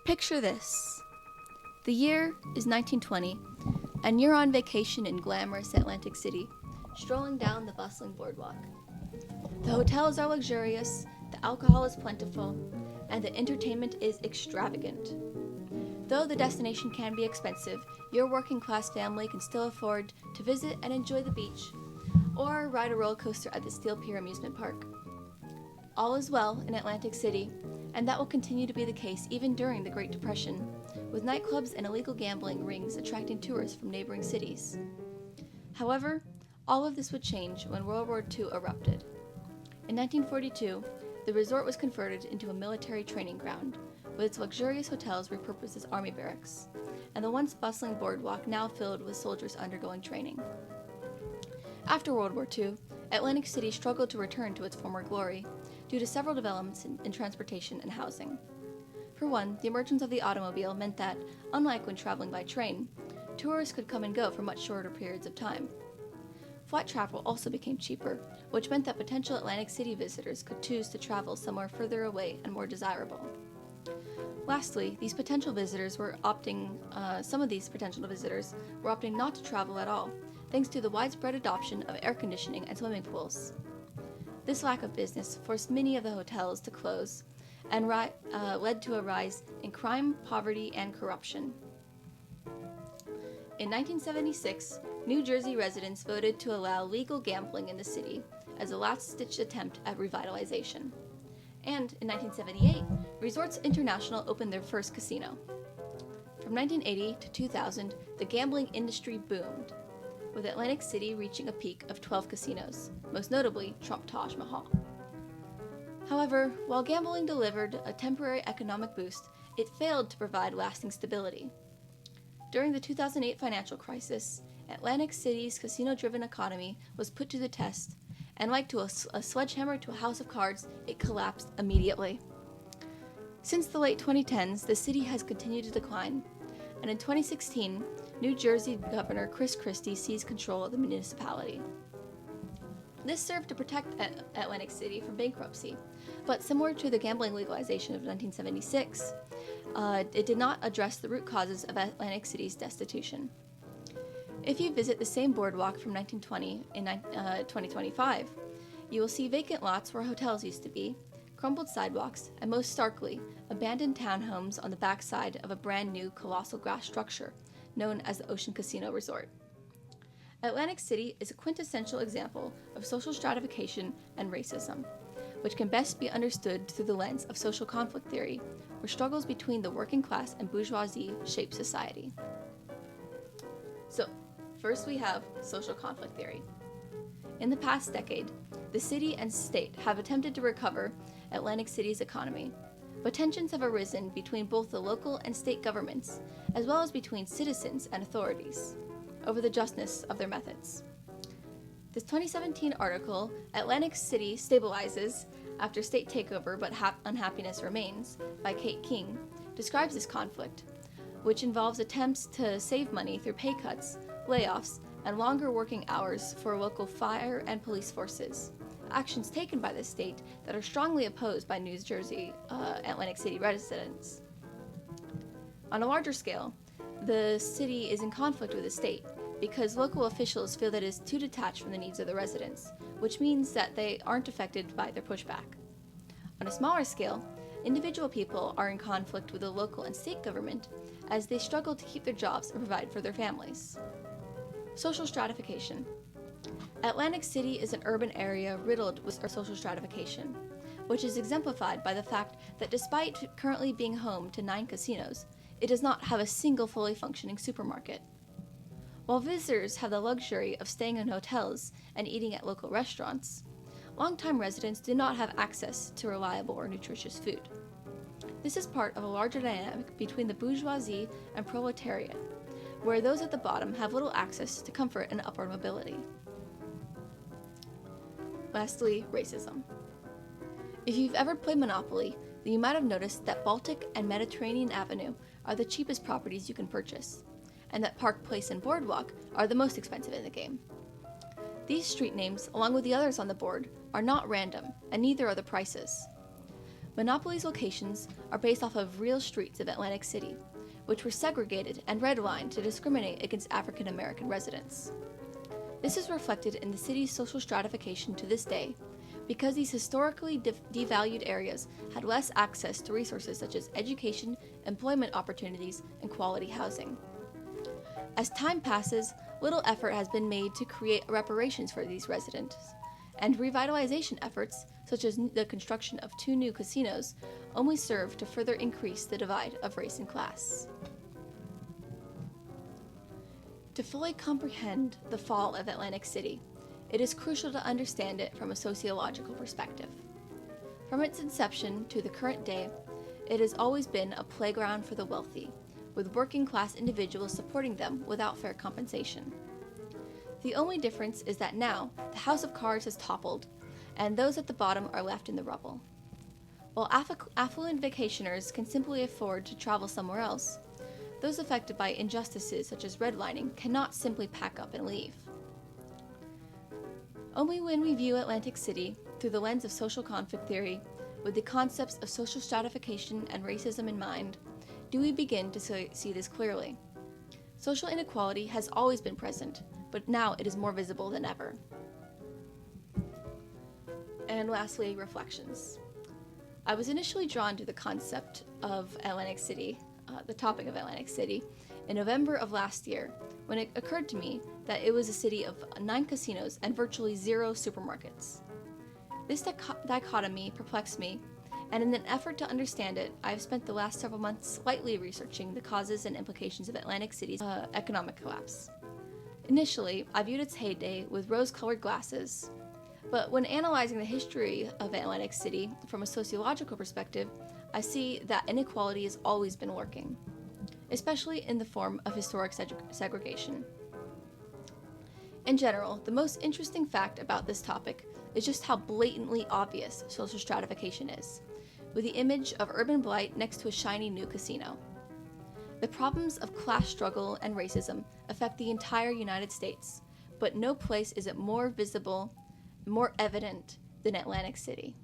Picture this. The year is 1920, and you're on vacation in glamorous Atlantic City, strolling down the bustling boardwalk. The hotels are luxurious, the alcohol is plentiful, and the entertainment is extravagant. Though the destination can be expensive, your working-class family can still afford to visit and enjoy the beach, or ride a roller coaster at the Steel Pier amusement park. All is well in Atlantic City, and that will continue to be the case even during the Great Depression, with nightclubs and illegal gambling rings attracting tourists from neighboring cities. However, all of this would change when World War II erupted. In 1942, the resort was converted into a military training ground, with its luxurious hotels repurposed as army barracks, and the once bustling boardwalk now filled with soldiers undergoing training. After World War II, Atlantic City struggled to return to its former glory due to several developments in transportation and housing. For one, the emergence of the automobile meant that, unlike when traveling by train, tourists could come and go for much shorter periods of time. Flight travel also became cheaper, which meant that potential Atlantic City visitors could choose to travel somewhere further away and more desirable. Lastly, some of these potential visitors were opting not to travel at all, thanks to the widespread adoption of air conditioning and swimming pools. This lack of business forced many of the hotels to close and led to a rise in crime, poverty, and corruption. In 1976, New Jersey residents voted to allow legal gambling in the city as a last-ditch attempt at revitalization. And in 1978, Resorts International opened their first casino. From 1980 to 2000, the gambling industry boomed, with Atlantic City reaching a peak of 12 casinos, most notably Trump Taj Mahal. However, while gambling delivered a temporary economic boost, it failed to provide lasting stability. During the 2008 financial crisis, Atlantic City's casino-driven economy was put to the test, and like a sledgehammer to a house of cards, it collapsed immediately. Since the late 2010s, the city has continued to decline, and in 2016, New Jersey Governor Chris Christie seized control of the municipality. This served to protect Atlantic City from bankruptcy, but similar to the gambling legalization of 1976, it did not address the root causes of Atlantic City's destitution. If you visit the same boardwalk from 1920 in 2025, you will see vacant lots where hotels used to be, crumbled sidewalks, and most starkly, abandoned townhomes on the backside of a brand new colossal glass structure known as the Ocean Casino Resort. Atlantic City is a quintessential example of social stratification and racism, which can best be understood through the lens of social conflict theory, where struggles between the working class and bourgeoisie shape society. So, first we have social conflict theory. In the past decade, the city and state have attempted to recover Atlantic City's economy, but tensions have arisen between both the local and state governments, as well as between citizens and authorities, over the justness of their methods. This 2017 article, Atlantic City Stabilizes After State Takeover But Unhappiness Remains, by Kate King, describes this conflict, which involves attempts to save money through pay cuts, layoffs, and longer working hours for local fire and police forces, actions taken by the state that are strongly opposed by New Jersey Atlantic City residents. On a larger scale, the city is in conflict with the state because local officials feel that it is too detached from the needs of the residents, which means that they aren't affected by their pushback. On a smaller scale, individual people are in conflict with the local and state government as they struggle to keep their jobs and provide for their families. Social stratification. Atlantic City is an urban area riddled with social stratification, which is exemplified by the fact that despite currently being home to 9 casinos, it does not have a single fully functioning supermarket. While visitors have the luxury of staying in hotels and eating at local restaurants, longtime residents do not have access to reliable or nutritious food. This is part of a larger dynamic between the bourgeoisie and proletariat, where those at the bottom have little access to comfort and upward mobility. Lastly, racism. If you've ever played Monopoly, then you might have noticed that Baltic and Mediterranean Avenue are the cheapest properties you can purchase, and that Park Place and Boardwalk are the most expensive in the game. These street names, along with the others on the board, are not random, and neither are the prices. Monopoly's locations are based off of real streets of Atlantic City, which were segregated and redlined to discriminate against African American residents. This is reflected in the city's social stratification to this day, because these historically devalued areas had less access to resources such as education, employment opportunities, and quality housing. As time passes, little effort has been made to create reparations for these residents, and revitalization efforts, such as the construction of 2 new casinos, only serve to further increase the divide of race and class. To fully comprehend the fall of Atlantic City, it is crucial to understand it from a sociological perspective. From its inception to the current day, it has always been a playground for the wealthy, with working-class individuals supporting them without fair compensation. The only difference is that now, the house of cards has toppled, and those at the bottom are left in the rubble. While affluent vacationers can simply afford to travel somewhere else, those affected by injustices such as redlining cannot simply pack up and leave. Only when we view Atlantic City through the lens of social conflict theory, with the concepts of social stratification and racism in mind, do we begin to see this clearly. Social inequality has always been present, but now it is more visible than ever. And lastly, reflections. I was initially drawn to the concept of Atlantic City, the topic of Atlantic City, in November of last year, when it occurred to me that it was a city of 9 casinos and virtually 0 supermarkets. This dichotomy perplexed me, and in an effort to understand it, I have spent the last several months lightly researching the causes and implications of Atlantic City's economic collapse. Initially, I viewed its heyday with rose-colored glasses, but when analyzing the history of Atlantic City from a sociological perspective, I see that inequality has always been lurking, especially in the form of historic segregation. In general, the most interesting fact about this topic is just how blatantly obvious social stratification is, with the image of urban blight next to a shiny new casino. The problems of class struggle and racism affect the entire United States, but no place is it more visible, more evident than Atlantic City.